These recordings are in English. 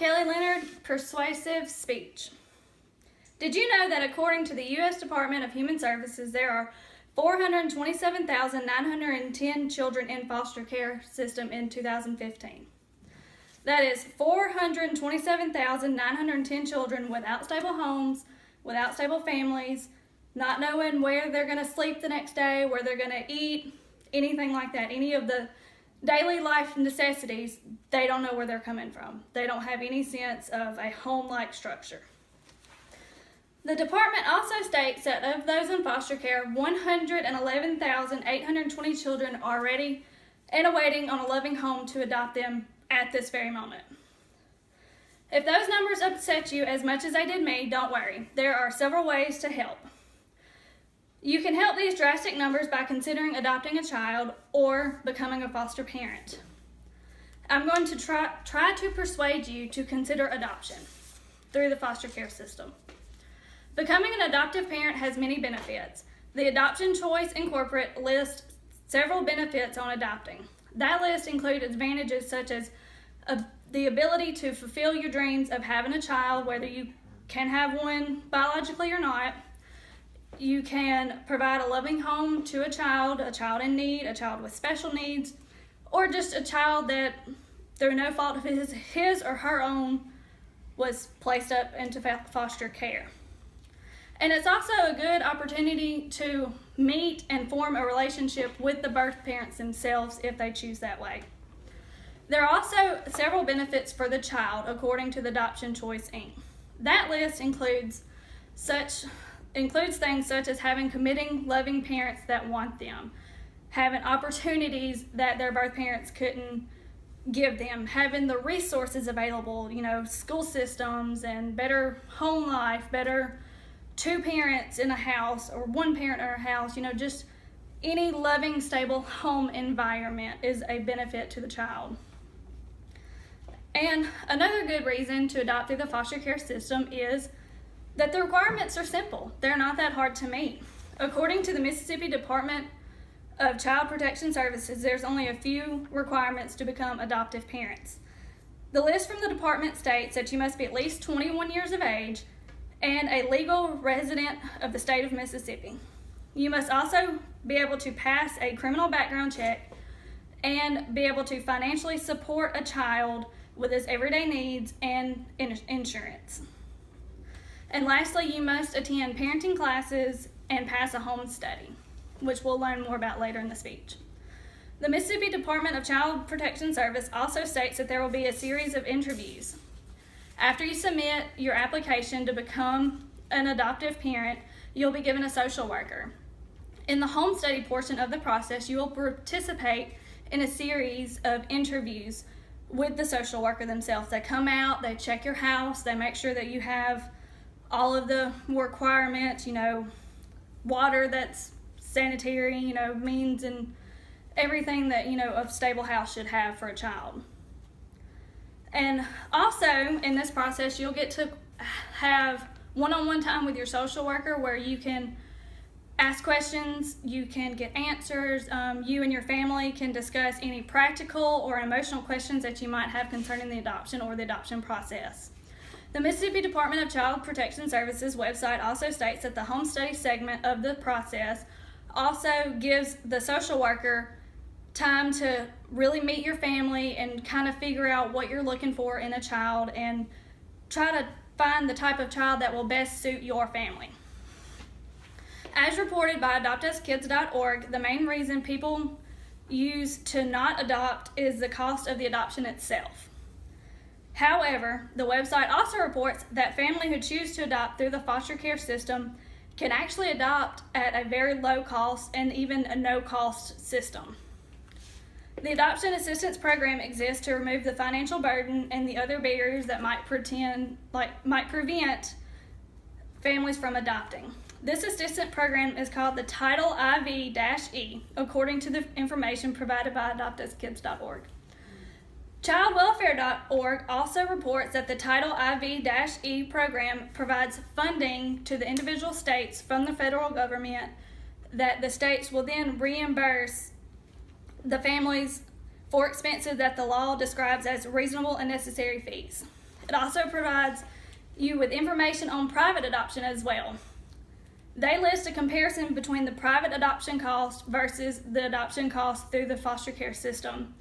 Kelly Leonard, persuasive speech. Did you know that according to the U.S. Department of Human Services, there are 427,910 children in foster care system in 2015? That is 427,910 children without stable homes, without stable families, not knowing where they're going to sleep the next day, where they're going to eat, anything like that. Any of the daily life necessities, they don't know where they're coming from. They don't have any sense of a home-like structure. The department also states that of those in foster care, 111,820 children are ready and awaiting on a loving home to adopt them at this very moment. If those numbers upset you as much as they did me, don't worry. There are several ways to help. You can help these drastic numbers by considering adopting a child or becoming a foster parent. I'm going to try to persuade you to consider adoption through the foster care system. Becoming an adoptive parent has many benefits. The Adoption Choice Incorporated lists several benefits on adopting. That list includes advantages such as the ability to fulfill your dreams of having a child, whether you can have one biologically or not. You can provide a loving home to a child in need, a child with special needs, or just a child that, through no fault of his or her own, was placed up into foster care. And it's also a good opportunity to meet and form a relationship with the birth parents themselves if they choose that way. There are also several benefits for the child according to the Adoption Choice Inc. That list includes things such as having committing, loving parents that want them, having opportunities that their birth parents couldn't give them, having the resources available, school systems and better home life, better two parents in a house or one parent in a house, just any loving, stable home environment is a benefit to the child. And another good reason to adopt through the foster care system is that the requirements are simple. They're not that hard to meet. According to the Mississippi Department of Child Protection Services, there's only a few requirements to become adoptive parents. The list from the department states that you must be at least 21 years of age and a legal resident of the state of Mississippi. You must also be able to pass a criminal background check and be able to financially support a child with his everyday needs and insurance. And lastly, you must attend parenting classes and pass a home study, which we'll learn more about later in the speech. The Mississippi Department of Child Protection Service also states that there will be a series of interviews. After you submit your application to become an adoptive parent, you'll be given a social worker. In the home study portion of the process, you will participate in a series of interviews with the social worker themselves. They come out, they check your house, they make sure that you have all of the requirements, water that's sanitary, means and everything that, a stable house should have for a child. And also in this process, you'll get to have one-on-one time with your social worker where you can ask questions, you can get answers, you and your family can discuss any practical or emotional questions that you might have concerning the adoption or the adoption process. The Mississippi Department of Child Protection Services website also states that the home study segment of the process also gives the social worker time to really meet your family and kind of figure out what you're looking for in a child and try to find the type of child that will best suit your family. As reported by AdoptUsKids.org, the main reason people use to not adopt is the cost of the adoption itself. However, the website also reports that families who choose to adopt through the foster care system can actually adopt at a very low cost and even a no-cost system. The Adoption Assistance Program exists to remove the financial burden and the other barriers that might prevent families from adopting. This assistance program is called the Title IV-E, according to the information provided by AdoptUsKids.org. ChildWelfare.org also reports that the Title IV-E program provides funding to the individual states from the federal government that the states will then reimburse the families for expenses that the law describes as reasonable and necessary fees. It also provides you with information on private adoption as well. They list a comparison between the private adoption cost versus the adoption cost through the foster care system.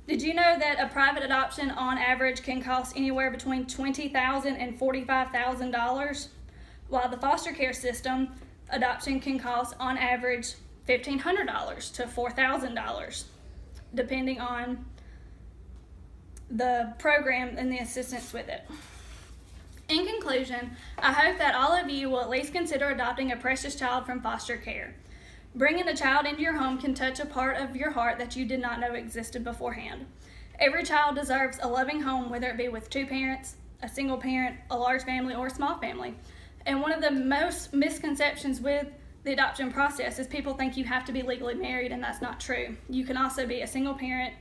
Did you know that a private adoption on average can cost anywhere between $20,000 and $45,000, while the foster care system adoption can cost on average $1,500 to $4,000, depending on the program and the assistance with it. In conclusion, I hope that all of you will at least consider adopting a precious child from foster care. Bringing a child into your home can touch a part of your heart that you did not know existed beforehand. Every child deserves a loving home, whether it be with two parents, a single parent, a large family, or a small family. And one of the most misconceptions with the adoption process is people think you have to be legally married, and that's not true. You can also be a single parent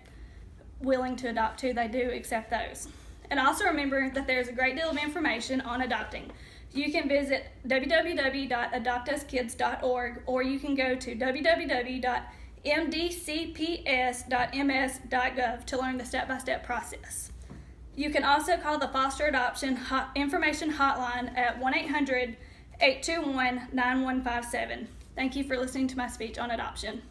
willing to adopt too. They do accept those. And also remember that there's a great deal of information on adopting. You can visit www.adoptuskids.org, or you can go to www.mdcps.ms.gov to learn the step-by-step process. You can also call the Foster Adoption Information Hotline at 1-800-821-9157. Thank you for listening to my speech on adoption.